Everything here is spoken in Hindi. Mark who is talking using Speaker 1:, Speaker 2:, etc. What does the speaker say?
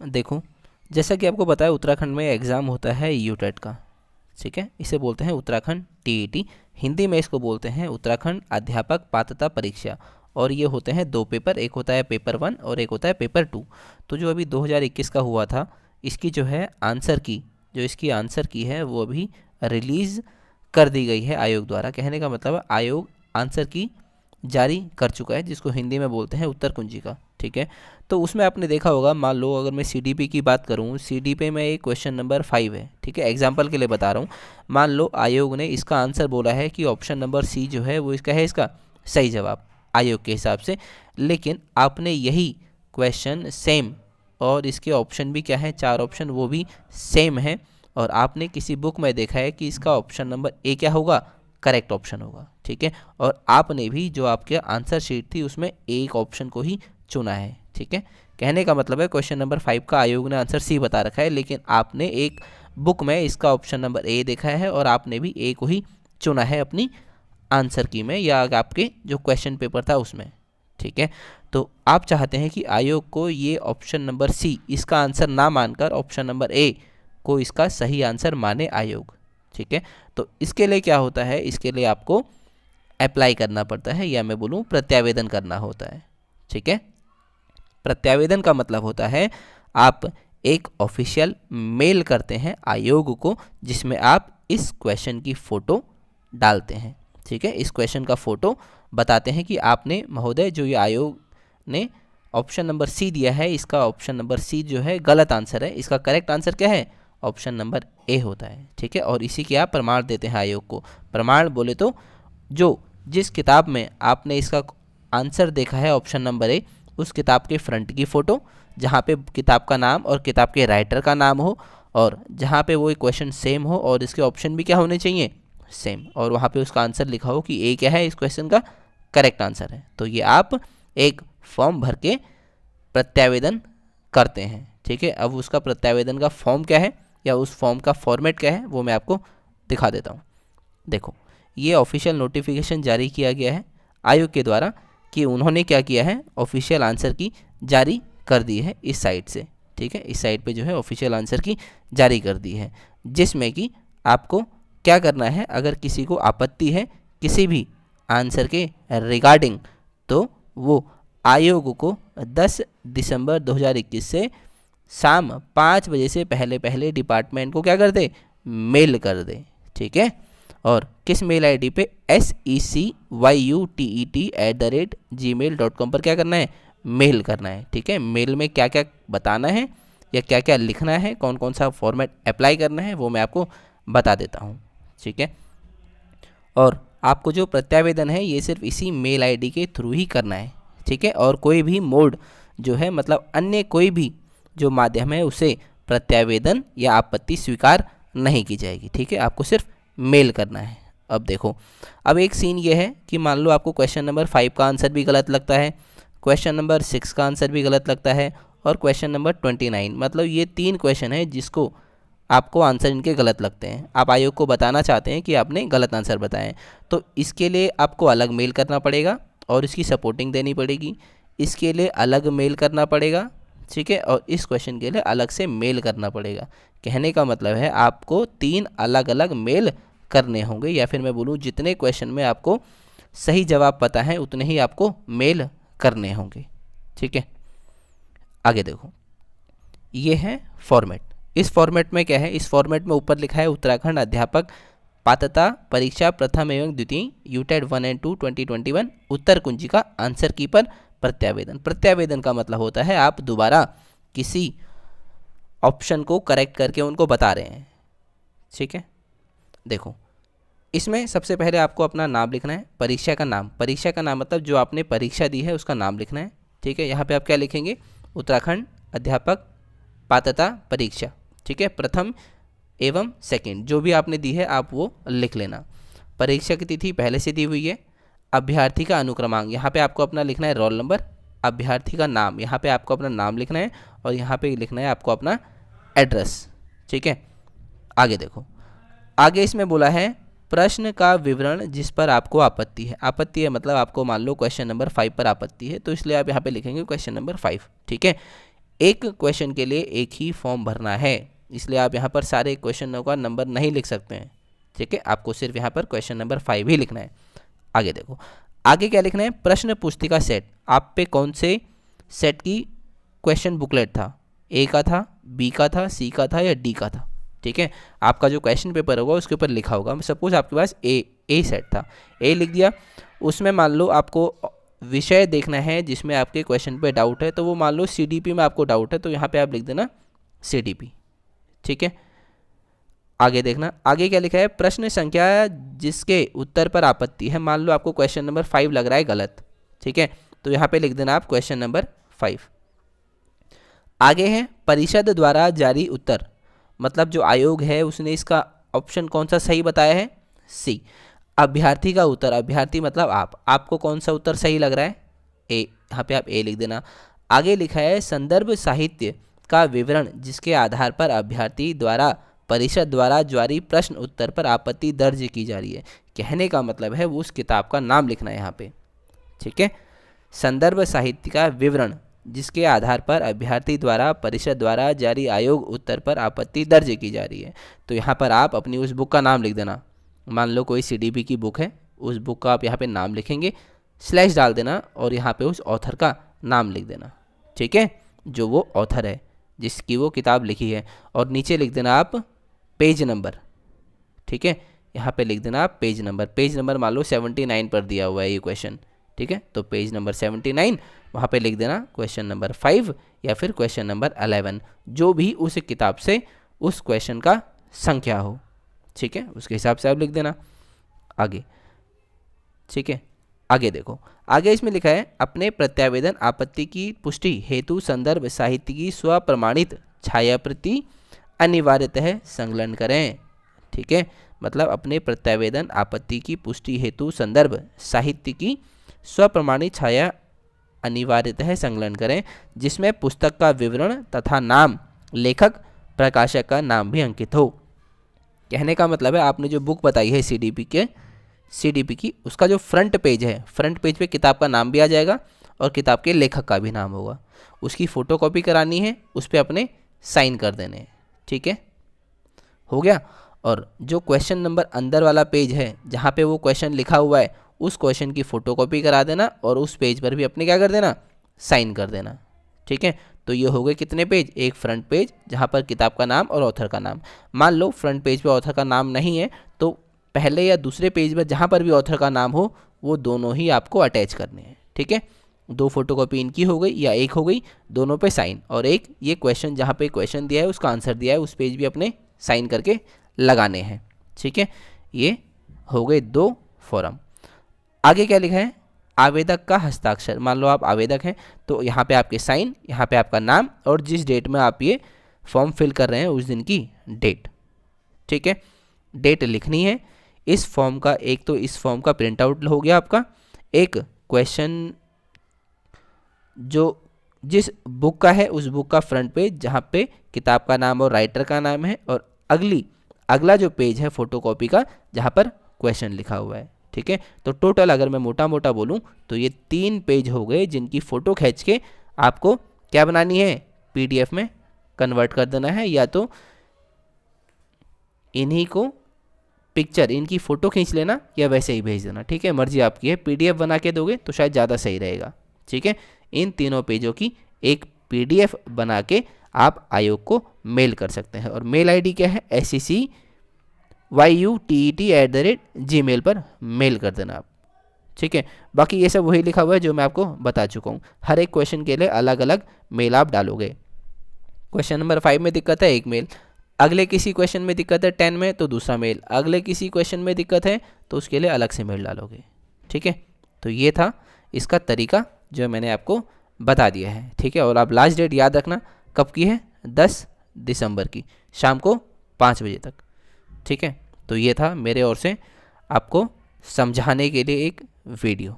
Speaker 1: देखो, जैसा कि आपको पता है उत्तराखंड में एग्ज़ाम होता है यूटेट का, ठीक है, इसे बोलते हैं उत्तराखंड टीईटी। हिंदी में इसको बोलते हैं उत्तराखंड अध्यापक पात्रता परीक्षा। और ये होते हैं दो पेपर, एक होता है पेपर 1 और एक होता है पेपर 2। तो जो अभी 2021 का हुआ था, इसकी जो है आंसर की, जो इसकी आंसर की है वो अभी रिलीज़ कर दी गई है आयोग द्वारा। कहने का मतलब है आयोग आंसर की जारी कर चुका है, जिसको हिंदी में बोलते हैं उत्तर कुंजिका, ठीक है। तो उसमें आपने देखा होगा, मान लो अगर मैं सीडीपी की बात करूं, सीडीपी में एक क्वेश्चन नंबर 5 है, ठीक है, एग्जांपल के लिए बता रहा हूं। मान लो आयोग ने इसका आंसर बोला है कि ऑप्शन नंबर सी जो है वो इसका है, इसका सही जवाब आयोग के हिसाब से। लेकिन आपने यही क्वेश्चन सेम, और इसके ऑप्शन भी क्या है, 4 ऑप्शन वो भी सेम है, और आपने किसी बुक में देखा है कि इसका ऑप्शन नंबर ए क्या होगा, करेक्ट ऑप्शन होगा, ठीक है। और आपने भी जो आपके आंसर शीट थी उसमें एक ऑप्शन को ही चुना है, ठीक है। कहने का मतलब है क्वेश्चन नंबर 5 का आयोग ने आंसर सी बता रखा है, लेकिन आपने एक बुक में इसका ऑप्शन नंबर ए देखा है और आपने भी ए को ही चुना है अपनी आंसर की में, या आपके जो क्वेश्चन पेपर था उसमें, ठीक है। तो आप चाहते हैं कि आयोग को ये ऑप्शन नंबर सी इसका आंसर ना मानकर ऑप्शन नंबर ए को इसका सही आंसर माने आयोग, ठीक है। तो इसके लिए क्या होता है, इसके लिए आपको अप्लाई करना पड़ता है, या मैं बोलूँ प्रत्यावेदन करना होता है, ठीक है। प्रत्यावेदन का मतलब होता है आप एक ऑफिशियल मेल करते हैं आयोग को, जिसमें आप इस क्वेश्चन की फ़ोटो डालते हैं, ठीक है। इस क्वेश्चन का फ़ोटो बताते हैं कि आपने महोदय जो ये आयोग ने ऑप्शन नंबर सी दिया है, इसका ऑप्शन नंबर सी जो है गलत आंसर है, इसका करेक्ट आंसर क्या है, ऑप्शन नंबर ए होता है, ठीक है। और इसी के आप प्रमाण देते हैं आयोग को। प्रमाण बोले तो जो जिस किताब में आपने इसका आंसर देखा है ऑप्शन नंबर ए, उस किताब के फ्रंट की फ़ोटो, जहाँ पे किताब का नाम और किताब के राइटर का नाम हो, और जहाँ पे वो क्वेश्चन सेम हो और इसके ऑप्शन भी क्या होने चाहिए, सेम, और वहाँ पे उसका आंसर लिखा हो कि ए क्या है, इस क्वेश्चन का करेक्ट आंसर है। तो ये आप एक फॉर्म भर के प्रत्यावेदन करते हैं, ठीक है। अब उसका प्रत्यावेदन का फॉर्म क्या है या उस फॉर्म का फॉर्मेट क्या है वो मैं आपको दिखा देता हूँ। देखो, ये ऑफिशियल नोटिफिकेशन जारी किया गया है आयोग के द्वारा कि उन्होंने क्या किया है, ऑफिशियल आंसर की जारी कर दी है इस साइट से, ठीक है। इस साइट पे जो है ऑफिशियल आंसर की जारी कर दी है, जिसमें कि आपको क्या करना है, अगर किसी को आपत्ति है किसी भी आंसर के रिगार्डिंग, तो वो आयोग को 10 दिसंबर 2021 से शाम 5 बजे से पहले पहले डिपार्टमेंट को क्या कर दे, मेल कर दे, ठीक है। और किस मेल आईडी पे, secYutet@gmail.com पर क्या करना है, मेल करना है, ठीक है। मेल में क्या क्या बताना है या क्या क्या लिखना है, कौन कौन सा फॉर्मेट अप्लाई करना है, वो मैं आपको बता देता हूँ, ठीक है। और आपको जो प्रत्यावेदन है ये सिर्फ इसी मेल आईडी के थ्रू ही करना है, ठीक है। और कोई भी मोड जो है, मतलब अन्य कोई भी जो माध्यम है, उसे प्रत्यावेदन या आपत्ति स्वीकार नहीं की जाएगी, ठीक है। आपको सिर्फ मेल करना है। अब देखो, अब एक सीन ये है कि मान लो आपको क्वेश्चन नंबर 5 का आंसर भी गलत लगता है, क्वेश्चन नंबर 6 का आंसर भी गलत लगता है, और क्वेश्चन नंबर 29, मतलब ये 3 क्वेश्चन है जिसको आपको आंसर इनके गलत लगते हैं। आप आयोग को बताना चाहते हैं कि आपने गलत आंसर बताए हैं, तो इसके लिए आपको अलग मेल करना पड़ेगा और इसकी सपोर्टिंग देनी पड़ेगी, इसके लिए अलग मेल करना पड़ेगा, ठीक है। और इस क्वेश्चन के लिए अलग से मेल करना पड़ेगा। कहने का मतलब है आपको 3 अलग अलग मेल करने होंगे, या फिर मैं बोलूँ जितने क्वेश्चन में आपको सही जवाब पता है उतने ही आपको मेल करने होंगे, ठीक है। आगे देखो, ये है फॉर्मेट। इस फॉर्मेट में क्या है, इस फॉर्मेट में ऊपर लिखा है उत्तराखंड अध्यापक पात्रता परीक्षा प्रथम एवं द्वितीय UTET 1 and 2 2021 Uttar Kunjika answer की पर प्रत्यावेदन। प्रत्यावेदन का मतलब होता है आप दोबारा किसी ऑप्शन को करेक्ट करके उनको बता रहे हैं, ठीक है। देखो, इसमें सबसे पहले आपको अपना नाम लिखना है, परीक्षा का नाम, परीक्षा का नाम मतलब जो आपने परीक्षा दी है उसका नाम लिखना है, ठीक है। यहाँ पे आप क्या लिखेंगे, उत्तराखंड अध्यापक पात्रता परीक्षा, ठीक है, प्रथम एवं सेकंड जो भी आपने दी है आप वो लिख लेना। परीक्षा की तिथि पहले से दी हुई है। अभ्यर्थी का अनुक्रमांक, यहाँ पे आपको अपना लिखना है रोल नंबर। अभ्यर्थी का नाम, यहाँ पे आपको अपना नाम लिखना है, और यहाँ पे लिखना है आपको अपना एड्रेस, ठीक है। आगे देखो, आगे इसमें बोला है प्रश्न का विवरण जिस पर आपको आपत्ति है। आपत्ति है मतलब आपको मान लो क्वेश्चन नंबर 5 पर आपत्ति है, तो इसलिए आप यहाँ पे लिखेंगे क्वेश्चन नंबर 5, ठीक है। एक क्वेश्चन के लिए एक ही फॉर्म भरना है, इसलिए आप यहाँ पर सारे क्वेश्चनों का नंबर नहीं लिख सकते हैं। ठीक है, आपको सिर्फ यहाँ पर क्वेश्चन नंबर 5 ही लिखना है। आगे देखो, आगे क्या लिखना है, प्रश्न पुस्तिका सेट। आप पे कौन से सेट की क्वेश्चन बुकलेट था, ए का था, बी का था, सी का था या डी का था। ठीक है, आपका जो क्वेश्चन पेपर होगा उसके ऊपर लिखा होगा। सपोज आपके पास ए सेट था, ए लिख दिया। उसमें मान लो आपको विषय देखना है जिसमें आपके क्वेश्चन पे डाउट है, तो वो मान लो सीडीपी में आपको डाउट है, तो यहाँ पे आप लिख देना सीडीपी। ठीक है, आगे देखना, आगे क्या लिखा है, प्रश्न संख्या जिसके उत्तर पर आपत्ति है। मान लो आपको क्वेश्चन नंबर 5 लग रहा है गलत। ठीक है, तो यहाँ पे लिख देना आप क्वेश्चन नंबर 5। आगे है परिषद द्वारा जारी उत्तर, मतलब जो आयोग है उसने इसका ऑप्शन कौन सा सही बताया है, सी। अभ्यर्थी का उत्तर, अभ्यर्थी मतलब आपको कौन सा उत्तर सही लग रहा है, ए। यहाँ पे आप ए लिख देना। आगे लिखा है संदर्भ साहित्य का विवरण जिसके आधार पर अभ्यर्थी द्वारा परिषद द्वारा जारी प्रश्न उत्तर पर आपत्ति दर्ज की जा रही है। कहने का मतलब है वो उस किताब का नाम लिखना है यहाँ पे। ठीक है, संदर्भ साहित्य का विवरण जिसके आधार पर अभ्यर्थी द्वारा परिषद द्वारा जारी आयोग उत्तर पर आपत्ति दर्ज की जा रही है। तो यहाँ पर आप अपनी उस बुक का नाम लिख देना। मान लो कोई सीडीपी की बुक है, उस बुक का आप यहाँ पे नाम लिखेंगे, स्लैश डाल देना और यहाँ पे उस ऑथर का नाम लिख देना। ठीक है, जो वो ऑथर है जिसकी वो किताब लिखी है, और नीचे लिख देना आप पेज नंबर। ठीक है, यहाँ पे लिख देना आप पेज नंबर। पेज नंबर मान लो 79 पर दिया हुआ है ये क्वेश्चन। ठीक है, तो पेज नंबर 79, वहाँ पे लिख देना क्वेश्चन नंबर 5 या फिर क्वेश्चन नंबर 11, जो भी उस किताब से उस क्वेश्चन का संख्या हो। ठीक है, उसके हिसाब से आप लिख देना आगे। ठीक है, आगे देखो, आगे इसमें लिखा है अपने प्रत्यावेदन आपत्ति की पुष्टि हेतु संदर्भ साहित्य की स्वप्रमाणित छायाप्रति अनिवार्यतः संकलन करें। ठीक है, मतलब अपने प्रत्यावेदन आपत्ति की पुष्टि हेतु संदर्भ साहित्य की स्वप्रमाणित छाया अनिवार्यतः संकलन करें, जिसमें पुस्तक का विवरण तथा नाम, लेखक, प्रकाशक का नाम भी अंकित हो। कहने का मतलब है आपने जो बुक बताई है सीडीपी की, उसका जो फ्रंट पेज है, फ्रंट पेज पे किताब का नाम भी आ जाएगा और किताब के लेखक का भी नाम होगा। उसकी फ़ोटोकॉपी करानी है, उस पर अपने साइन कर देने हैं। ठीक है, हो गया। और जो क्वेश्चन नंबर अंदर वाला पेज है जहाँ पे वो क्वेश्चन लिखा हुआ है, उस क्वेश्चन की फ़ोटोकॉपी करा देना और उस पेज पर भी अपने क्या कर देना, साइन कर देना। ठीक है, तो ये हो गए कितने पेज, एक फ्रंट पेज जहाँ पर किताब का नाम और ऑथर का नाम। मान लो फ्रंट पेज पे ऑथर का नाम नहीं है, तो पहले या दूसरे पेज में जहाँ पर भी ऑथर का नाम हो वो दोनों ही आपको अटैच करने हैं। ठीक है, 2 फोटोकॉपी इनकी हो गई या एक हो गई, दोनों पे साइन, और एक ये क्वेश्चन जहाँ पे क्वेश्चन दिया है उसका आंसर दिया है उस पेज भी अपने साइन करके लगाने हैं। ठीक है, ये हो गए 2 फॉर्म। आगे क्या लिखा है, आवेदक का हस्ताक्षर। मान लो आप आवेदक हैं तो यहाँ पे आपके साइन, यहाँ पे आपका नाम और जिस डेट में आप ये फॉर्म फिल कर रहे हैं उस दिन की डेट। ठीक है, डेट लिखनी है। इस फॉर्म का एक तो इस फॉर्म का प्रिंट आउट हो गया आपका, एक क्वेश्चन जो जिस बुक का है उस बुक का फ्रंट पेज जहाँ पे किताब का नाम और राइटर का नाम है, और अगला जो पेज है फोटोकॉपी का जहाँ पर क्वेश्चन लिखा हुआ है। ठीक है, तो टोटल अगर मैं मोटा मोटा बोलूँ तो ये 3 पेज हो गए जिनकी फ़ोटो खींच के आपको क्या बनानी है, पीडीएफ में कन्वर्ट कर देना है, या तो इन्हीं को पिक्चर इनकी फ़ोटो खींच लेना या वैसे ही भेज देना। ठीक है, मर्जी आपकी है, पीडीएफ बना के दोगे तो शायद ज़्यादा सही रहेगा। ठीक है, इन तीनों पेजों की एक पीडीएफ बना के आप आयोग को मेल कर सकते हैं, और मेल आईडी क्या है, SECYUTET@gmail पर मेल कर देना आप। ठीक है, बाकी ये सब वही लिखा हुआ है जो मैं आपको बता चुका हूँ। हर एक क्वेश्चन के लिए अलग अलग मेल आप डालोगे। क्वेश्चन नंबर 5 में दिक्कत है, एक मेल, अगले किसी क्वेश्चन में दिक्कत है 10 में तो दूसरा मेल, अगले किसी क्वेश्चन में दिक्कत है तो उसके लिए अलग से मेल डालोगे। ठीक है, तो ये था इसका तरीका जो मैंने आपको बता दिया है। ठीक है, और आप लास्ट डेट याद रखना कब की है, 10 दिसंबर की शाम को 5 बजे तक। ठीक है, तो ये था मेरे ओर से आपको समझाने के लिए एक वीडियो।